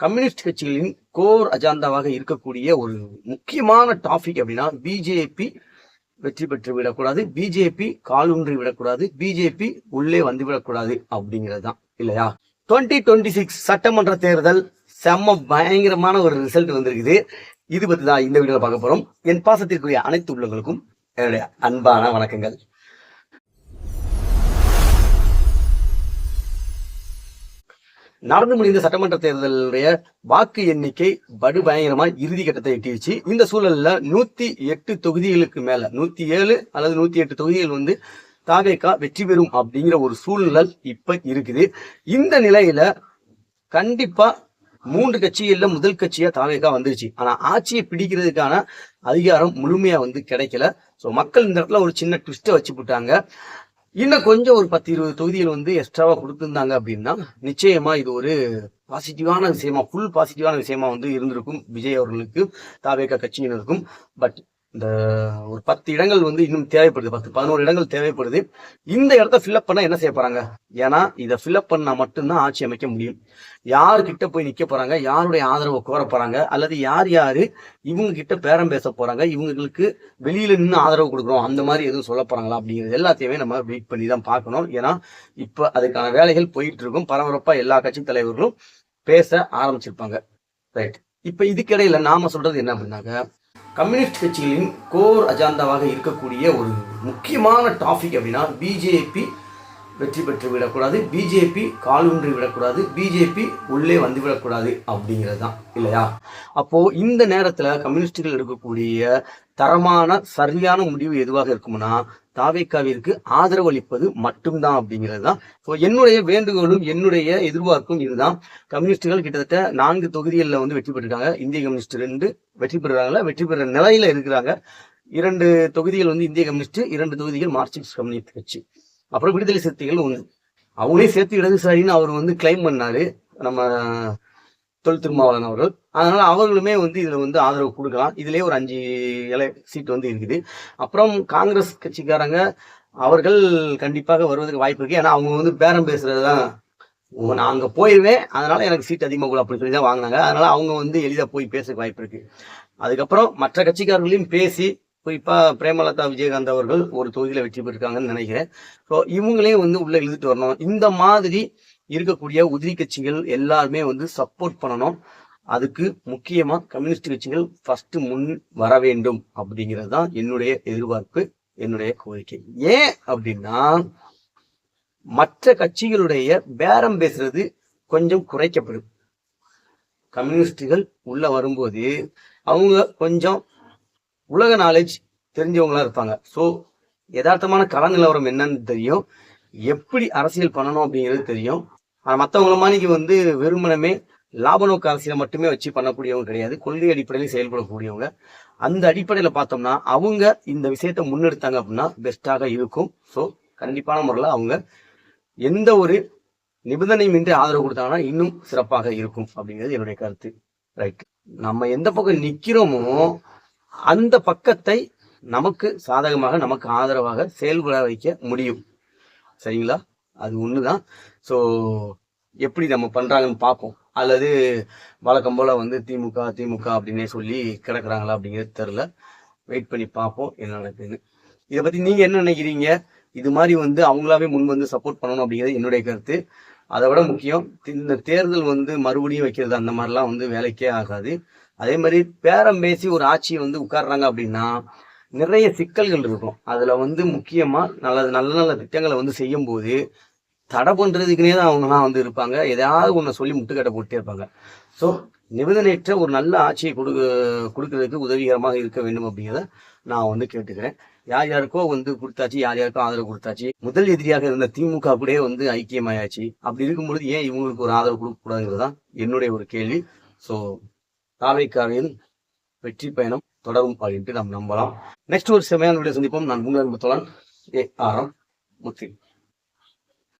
Communist கட்சிகளின் core அஜெண்டாவாக இருக்கக்கூடிய ஒரு முக்கியமான டாபிக் அப்படின்னா பிஜேபி வெற்றி பெற்று விடக்கூடாது, பிஜேபி காலூன்றி விடக்கூடாது, பிஜேபி உள்ளே வந்து விடக்கூடாது அப்படிங்கிறது தான் இல்லையா. 2026 சட்டமன்ற தேர்தல் செம்ம பயங்கரமான ஒரு ரிசல்ட் வந்திருக்குது. இது பத்தி தான் இந்த வீடியோல பார்க்க போறோம். என் பாசத்திற்குரிய அனைத்து உள்ளங்களுக்கும் என்னுடைய அன்பான வணக்கங்கள். நடந்து முடிந்த சட்டமன்ற தேர்தலுடைய வாக்கு எண்ணிக்கை படுபயங்கரமா இறுதி கட்டத்தை எட்டிடுச்சு. இந்த சூழல்ல 108 தொகுதிகளுக்கு மேல 107 அல்லது 108 தொகுதிகள் வந்து தாவேகா வெற்றி பெறும் அப்படிங்கிற ஒரு சூழ்நிலை இப்ப இருக்குது. இந்த நிலையில கண்டிப்பா 3 கட்சிகள்ல முதல் கட்சியா தாவேகா வந்துருச்சு. ஆனா ஆட்சியை பிடிக்கிறதுக்கான அதிகாரம் முழுமையா வந்து கிடைக்கல. சோ மக்கள் இந்த இடத்துல ஒரு சின்ன ட்விஸ்ட வச்சு போட்டாங்க. இன்னும் கொஞ்சம் ஒரு 10-20 தொகுதிகள் வந்து எக்ஸ்ட்ராவா கொடுத்துருந்தாங்க அப்படின்னா நிச்சயமா இது ஒரு பாசிட்டிவான விஷயமா, ஃபுல் பாசிட்டிவான விஷயமா வந்து இருந்திருக்கும் விஜய் அவர்களுக்கு, தாவேகா கட்சியினருக்கும். பட் இந்த ஒரு 10 இடங்கள் வந்து இன்னும் தேவைப்படுது, 10-11 இடங்கள் தேவைப்படுது. இந்த இடத்த ஃபில்அப் பண்ண என்ன செய்ய போறாங்க? ஏன்னா இதை ஃபில்அப் பண்ணா மட்டும்தான் ஆட்சி அமைக்க முடியும். யாருக்கிட்ட போய் நிக்க போறாங்க, யாருடைய ஆதரவை கோர போறாங்க, அல்லது யாரு இவங்க கிட்ட பேரம் பேச போறாங்க, இவங்களுக்கு வெளியில நின்று ஆதரவு கொடுக்குறோம் அந்த மாதிரி எதுவும் சொல்ல போறாங்களா அப்படிங்கிறது எல்லாத்தையுமே நம்ம வெயிட் பண்ணி தான் பார்க்கணும். ஏன்னா இப்ப அதுக்கான வேலைகள் போயிட்டு இருக்கும். பரபரப்பா எல்லா கட்சி தலைவர்களும் பேச ஆரம்பிச்சிருப்பாங்க. ரைட். இப்ப இதுக்கிடையில நாம சொல்றது என்ன அப்படின்னாக்க, கம்யூனிஸ்ட் கட்சிகளின் கோர் அஜெண்டாவாக இருக்கக்கூடிய ஒரு முக்கியமான டாபிக் அப்படின்னா பிஜேபி வெற்றி பெற்று விடக்கூடாது, பிஜேபி காலூன்றி விடக்கூடாது, பிஜேபி உள்ளே வந்து விடக்கூடாது அப்படிங்கிறது தான் இல்லையா. அப்போ இந்த நேரத்துல கம்யூனிஸ்டுகள் எடுக்கக்கூடிய தரமான சரியான முடிவு எதுவாக இருக்கும்னா தாவேகாவிற்கு ஆதரவு அளிப்பது மட்டும்தான் அப்படிங்கிறது தான். ஸோ என்னுடைய வேண்டுகோளும் என்னுடைய எதிர்பார்ப்பும் இதுதான். கம்யூனிஸ்டுகள் கிட்டத்தட்ட 4 தொகுதிகளில் வந்து வெற்றி பெற்றிருக்காங்க. இந்திய கம்யூனிஸ்ட் 2 வெற்றி பெறுறாங்களா, வெற்றி பெற நிலையில இருக்கிறாங்க. 2 தொகுதிகள் வந்து இந்திய கம்யூனிஸ்ட், 2 தொகுதிகள் மார்க்சிஸ்ட் கம்யூனிஸ்ட் கட்சி. அப்புறம் விடுதலை சிறுத்தைகள் 1. அவங்களே சேர்த்து இடதுசாரின்னு அவர் வந்து கிளைம் பண்ணாரு நம்ம தொல் திருமாவளவன் அவர்கள். அதனால அவர்களுமே வந்து இதுல வந்து ஆதரவு கொடுக்கலாம். இதுலயே ஒரு 5 சீட் வந்து இருக்குது. அப்புறம் காங்கிரஸ் கட்சிக்காரங்க அவர்கள் கண்டிப்பாக வருவதற்கு வாய்ப்பு இருக்கு. ஏன்னா அவங்க வந்து பேரம் பேசுறதுதான், நான் அங்க போயிருவேன் அதனால எனக்கு சீட் அதிகமாக கூட அப்படின்னு சொல்லி தான் வாங்கினாங்க. அதனால அவங்க வந்து எளிதா போய் பேச வாய்ப்பு இருக்கு. அதுக்கப்புறம் மற்ற கட்சிக்காரர்களையும் பேசி, குறிப்பா பிரேமலதா விஜயகாந்த் அவர்கள் ஒரு தொகுதியில வெற்றி பெற்றிருக்காங்கன்னு நினைக்கிறேன். ஸோ இவங்களையும் வந்து உள்ள இழுத்துட்டு வரணும். இந்த மாதிரி இருக்கக்கூடிய உதிரி கட்சிகள் எல்லாருமே வந்து சப்போர்ட் பண்ணணும். அதுக்கு முக்கியமா கம்யூனிஸ்ட் கட்சிகள் ஃபர்ஸ்ட் முன் வர வேண்டும் அப்படிங்கிறது தான் என்னுடைய எதிர்பார்ப்பு, என்னுடைய கோரிக்கை. ஏன் அப்படின்னா மற்ற கட்சிகளுடைய பேரம் பேசுறது கொஞ்சம் குறைக்கப்படும். கம்யூனிஸ்டுகள் உள்ள வரும்போது அவங்க கொஞ்சம் உலக நாலேஜ் தெரிஞ்சவங்களா இருப்பாங்க. ஸோ யதார்த்தமான கள நிலவரம் என்னன்னு தெரியும், எப்படி அரசியல் பண்ணணும் அப்படிங்கிறது தெரியும். ஆனா மற்றவங்கள மாதிரி வந்து வெறுமனமே லாப நோக்க அரசியலை மட்டுமே வச்சு பண்ணக்கூடியவங்க கிடையாது, கொள்கை அடிப்படையில் செயல்படக்கூடியவங்க. அந்த அடிப்படையில பார்த்தோம்னா அவங்க இந்த விஷயத்த முன்னெடுத்தாங்க அப்படின்னா பெஸ்டாக இருக்கும். ஸோ கண்டிப்பான முறையில் அவங்க எந்த ஒரு நிபந்தனையுமின்றி ஆதரவு கொடுத்தாங்கன்னா இன்னும் சிறப்பாக இருக்கும் அப்படிங்கிறது என்னுடைய கருத்து. ரைட். நம்ம எந்த பக்கம் நிக்கிறோமோ அந்த பக்கத்தை நமக்கு சாதகமாக, நமக்கு ஆதரவாக செயல்பட வைக்க முடியும். சரிங்களா? அது ஒண்ணுதான். ஸோ எப்படி நம்ம பண்றாங்கன்னு பார்ப்போம். அல்லது வழக்கம் போல வந்து திமுக அப்படின்னே சொல்லி கிடக்குறாங்களா அப்படிங்கிறது தெரியல. வெயிட் பண்ணி பார்ப்போம் என்ன நடக்குதுன்னு. இதை பத்தி நீங்க என்ன நினைக்கிறீங்க? இது மாதிரி வந்து அவங்களாவே முன் வந்து சப்போர்ட் பண்ணணும் அப்படிங்கிறது என்னுடைய கருத்து. அதை விட முக்கியம், இந்த தேர்தல் வந்து மறுபடியும் வைக்கிறது அந்த மாதிரிலாம் வந்து வேலைக்கே ஆகாது. அதே மாதிரி பேரம் பேசி ஒரு ஆட்சியை வந்து உட்கார்றாங்க அப்படின்னா நிறைய சிக்கல்கள் இருக்கும். அதுல வந்து முக்கியமா நல்ல நல்ல திட்டங்களை வந்து செய்யும் போது தடை பண்றதுக்குனே தான் அவங்கலாம் வந்து இருப்பாங்க. எதாவது ஒன்று சொல்லி முட்டுக்கட்டை போட்டே இருப்பாங்க. ஸோ நிபந்தனையற்ற ஒரு நல்ல ஆட்சியை கொடுக்கறதுக்கு உதவிகரமாக இருக்க வேண்டும் அப்படிங்கிறத நான் வந்து கேட்டுக்கிறேன். யார் யாருக்கோ வந்து கொடுத்தாச்சு, யார் யாருக்கோ ஆதரவு கொடுத்தாச்சு. முதல் எதிரியாக இருந்த திமுக கூட வந்து ஐக்கியமாயாச்சு. அப்படி இருக்கும்பொழுது ஏன் இவங்களுக்கு ஒரு ஆதரவு கொடுக்க கூடாதுங்கிறது தான் என்னுடைய ஒரு கேள்வி. ஸோ தாவேகாவின் வெற்றி பயணம் தொடரும் அப்படின்ட்டு நாம் நம்பலாம். நெக்ஸ்ட் ஒரு செமையான வீடியோ சந்திப்போம். நான் உங்கள் தோழன் ARM முத்து.